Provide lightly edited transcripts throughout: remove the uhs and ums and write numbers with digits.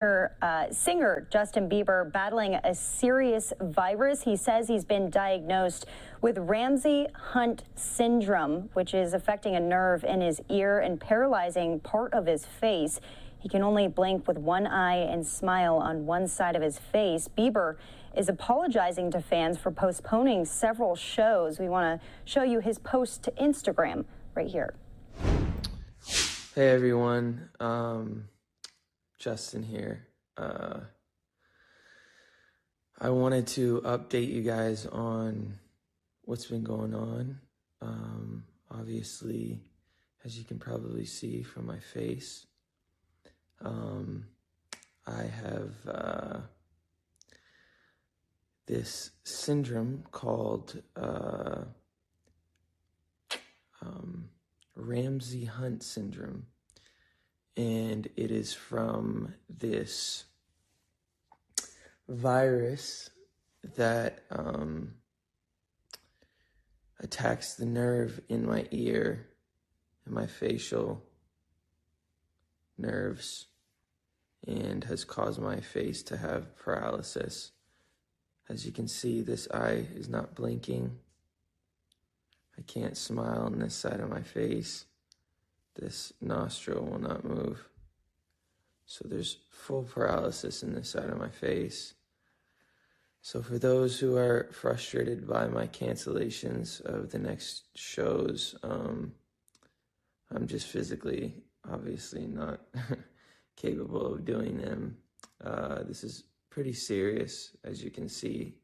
Singer Justin Bieber battling a serious virus. He says he's been diagnosed with Ramsay Hunt syndrome, which is affecting a nerve in his ear and paralyzing part of his face. He can only blink with one eye and smile on one side of his face. Bieber is apologizing to fans for postponing several shows. We want to show you his post to Instagram right here. Hey everyone, Justin here. I wanted to update you guys on what's been going on. Obviously, as you can probably see from my face, I have this syndrome called Ramsay Hunt syndrome. And it is from this virus that attacks the nerve in my ear and my facial nerves and has caused my face to have paralysis. As you can see, this eye is not blinking. I can't smile on this side of my face. This nostril will not move. So there's full paralysis in this side of my face. So for those who are frustrated by my cancellations of the next shows, I'm just physically, obviously not capable of doing them. This is pretty serious, as you can see.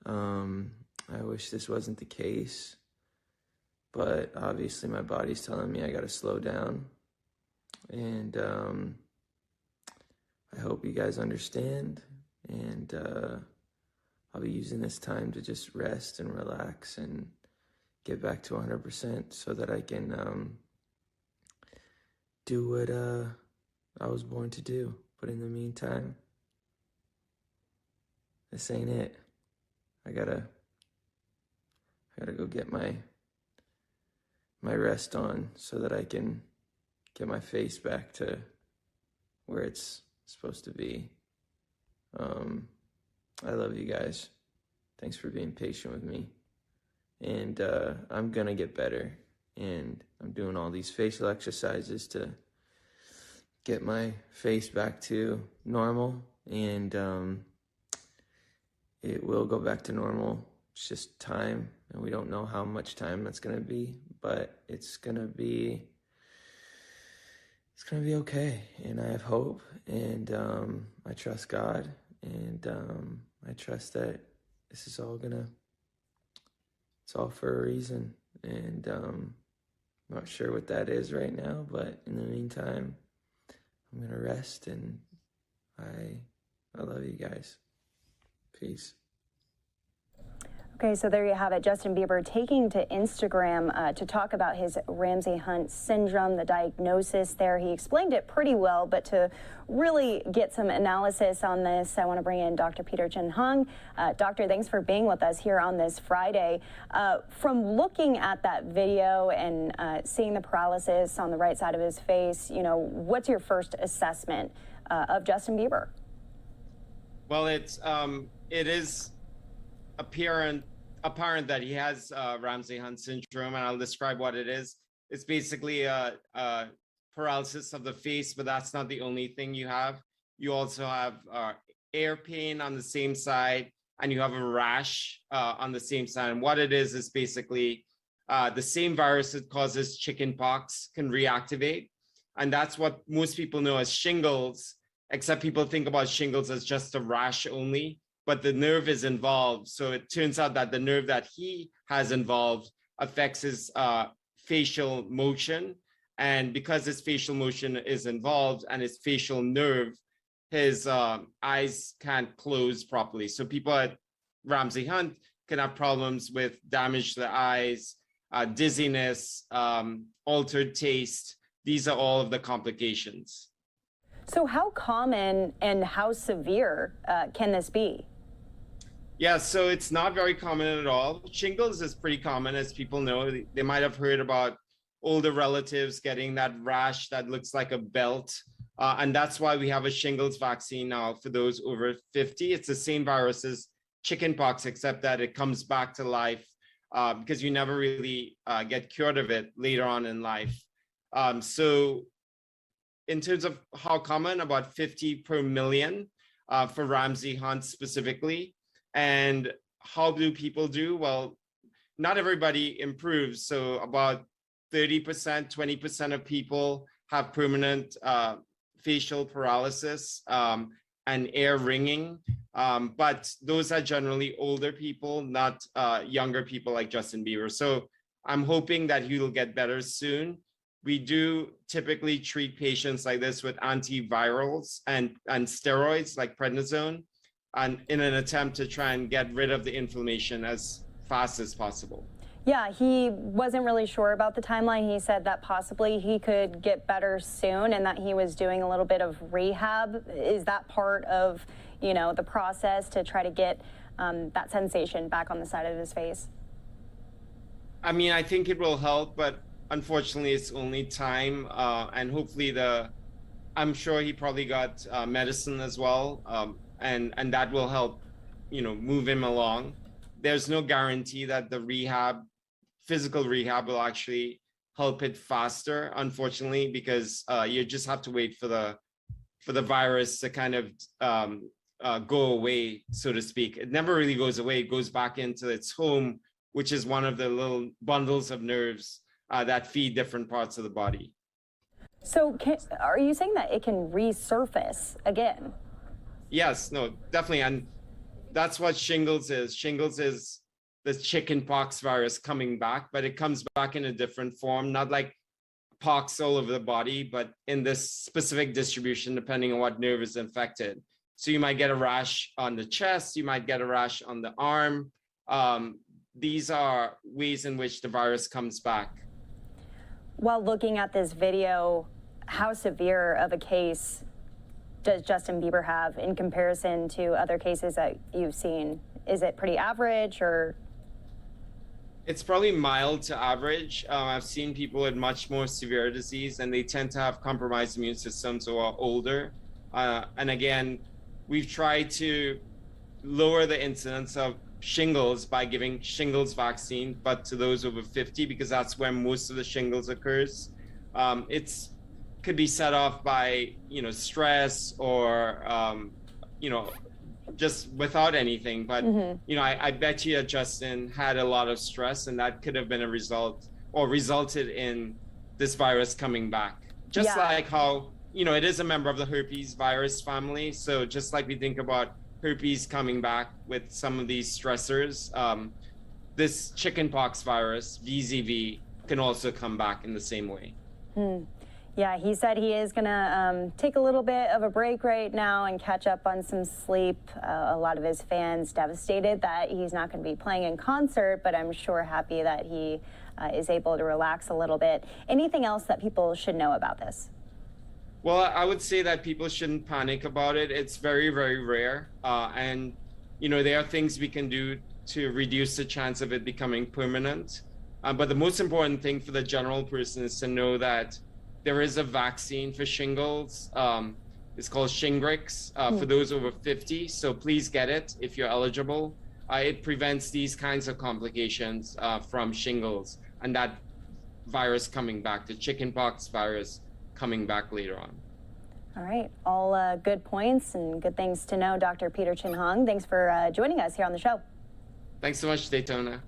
I wish this wasn't the case. But obviously my body's telling me I gotta slow down. And I hope you guys understand. And I'll be using this time to just rest and relax and get back to 100% so that I can do what I was born to do. But in the meantime, this ain't it. I gotta go get my rest on so that I can get my face back to where it's supposed to be. I love you guys. Thanks for being patient with me. And I'm gonna get better. And I'm doing all these facial exercises to get my face back to normal. And it will go back to normal. It's just time, and we don't know how much time that's gonna be, but it's gonna be okay. And I have hope, and I trust God, and I trust that this is all it's all for a reason. And I'm not sure what that is right now, but in the meantime, I'm gonna rest, and I love you guys. Peace. Okay, so there you have it. Justin Bieber taking to Instagram to talk about his Ramsay Hunt syndrome, the diagnosis there. He explained it pretty well, but to really get some analysis on this, I want to bring in Dr. Peter Chin Hung. Doctor, thanks for being with us here on this Friday. From looking at that video and seeing the paralysis on the right side of his face, you know, what's your first assessment of Justin Bieber? Well, it is apparent that he has Ramsay Hunt syndrome, and I'll describe what it is. It's basically a paralysis of the face, but that's not the only thing you have. You also have ear pain on the same side, and you have a rash on the same side. And what it is basically the same virus that causes chickenpox can reactivate. And that's what most people know as shingles, except people think about shingles as just a rash only. But the nerve is involved. So it turns out that the nerve that he has involved affects his facial motion. And because his facial motion is involved and his facial nerve, his eyes can't close properly. So people at Ramsay Hunt can have problems with damage to the eyes, dizziness, altered taste. These are all of the complications. So how common and how severe can this be? Yeah, so it's not very common at all. Shingles is pretty common, as people know. They might have heard about older relatives getting that rash that looks like a belt And that's why we have a shingles vaccine now for those over 50. It's the same virus as chickenpox, except that it comes back to life because you never really get cured of it later on in life. So in terms of how common, about 50 per million for Ramsay Hunt specifically. And how do people do? Well, not everybody improves. So about 30%, 20% of people have permanent facial paralysis and ear ringing. But those are generally older people, not younger people like Justin Bieber. So I'm hoping that he will get better soon. We do typically treat patients like this with antivirals and steroids like prednisone, and in an attempt to try and get rid of the inflammation as fast as possible. Yeah, he wasn't really sure about the timeline. He said that possibly he could get better soon and that he was doing a little bit of rehab. Is that part of, you know, the process to try to get that sensation back on the side of his face? I mean, I think it will help, but unfortunately it's only time. And hopefully I'm sure he probably got medicine as well. And that will help, you know, move him along. There's no guarantee that the physical rehab will actually help it faster, unfortunately, because you just have to wait for the virus to kind of go away, so to speak. It never really goes away. It goes back into its home, which is one of the little bundles of nerves that feed different parts of the body. So are you saying that it can resurface again? Yes, no, definitely. And that's what shingles is. Shingles is the chickenpox virus coming back, but it comes back in a different form, not like pox all over the body, but in this specific distribution, depending on what nerve is infected. So you might get a rash on the chest, you might get a rash on the arm. These are ways in which the virus comes back. While looking at this video, how severe of a case does Justin Bieber have in comparison to other cases that you've seen? Is it pretty average, or? It's probably mild to average. I've seen people with much more severe disease, and they tend to have compromised immune systems who are older. And again, we've tried to lower the incidence of shingles by giving shingles vaccine, but to those over 50, because that's where most of the shingles occurs. It's could be set off by, you know, stress or, you know, just without anything. But, you know, I bet you that Justin had a lot of stress, and that could have been a result or resulted in this virus coming back. Just like how, you know, it is a member of the herpes virus family. So just like we think about herpes coming back with some of these stressors, this chickenpox virus, VZV, can also come back in the same way. Yeah, he said he is going to take a little bit of a break right now and catch up on some sleep. A lot of his fans devastated that he's not going to be playing in concert, but I'm sure happy that he is able to relax a little bit. Anything else that people should know about this? Well, I would say that people shouldn't panic about it. It's very, very rare. And, you know, there are things we can do to reduce the chance of it becoming permanent. But the most important thing for the general person is to know that there is a vaccine for shingles. It's called Shingrix for those over 50. So please get it if you're eligible. It prevents these kinds of complications from shingles and that virus coming back, the chickenpox virus coming back later on. All right, all good points and good things to know. Dr. Peter Chin Hong, thanks for joining us here on the show. Thanks so much, Daytona.